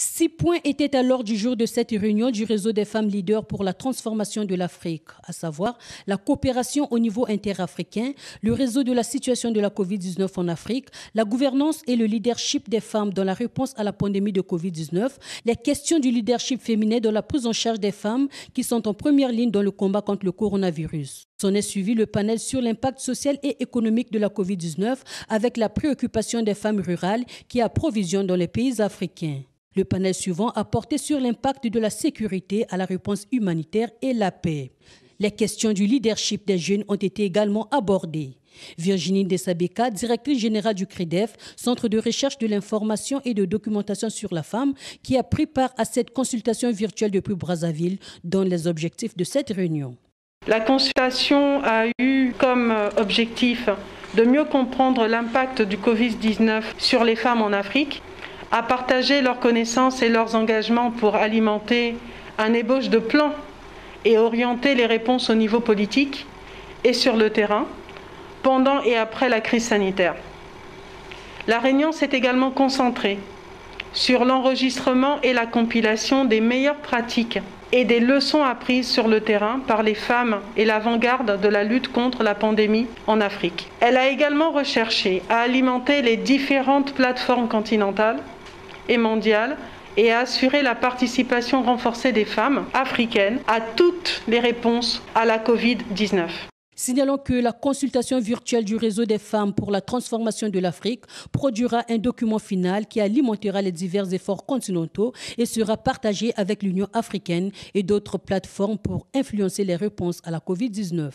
6 points étaient à l'ordre du jour de cette réunion du réseau des femmes leaders pour la transformation de l'Afrique, à savoir la coopération au niveau interafricain, le réseau de la situation de la Covid-19 en Afrique, la gouvernance et le leadership des femmes dans la réponse à la pandémie de Covid-19, les questions du leadership féminin dans la prise en charge des femmes qui sont en première ligne dans le combat contre le coronavirus. S'en est suivi le panel sur l'impact social et économique de la Covid-19 avec la préoccupation des femmes rurales qui approvisionnent dans les pays africains. Le panel suivant a porté sur l'impact de la sécurité à la réponse humanitaire et la paix. Les questions du leadership des jeunes ont été également abordées. Virginie Dessabeka, directrice générale du CREDEF, Centre de recherche de l'information et de documentation sur la femme, qui a pris part à cette consultation virtuelle depuis Brazzaville, donne les objectifs de cette réunion. La consultation a eu comme objectif de mieux comprendre l'impact du Covid-19 sur les femmes en Afrique, à partager leurs connaissances et leurs engagements pour alimenter un ébauche de plan et orienter les réponses au niveau politique et sur le terrain, pendant et après la crise sanitaire. La réunion s'est également concentrée sur l'enregistrement et la compilation des meilleures pratiques et des leçons apprises sur le terrain par les femmes et l'avant-garde de la lutte contre la pandémie en Afrique. Elle a également recherché à alimenter les différentes plateformes continentales et mondiale et à assurer la participation renforcée des femmes africaines à toutes les réponses à la Covid-19. Signalons que la consultation virtuelle du réseau des femmes pour la transformation de l'Afrique produira un document final qui alimentera les divers efforts continentaux et sera partagé avec l'Union africaine et d'autres plateformes pour influencer les réponses à la Covid-19.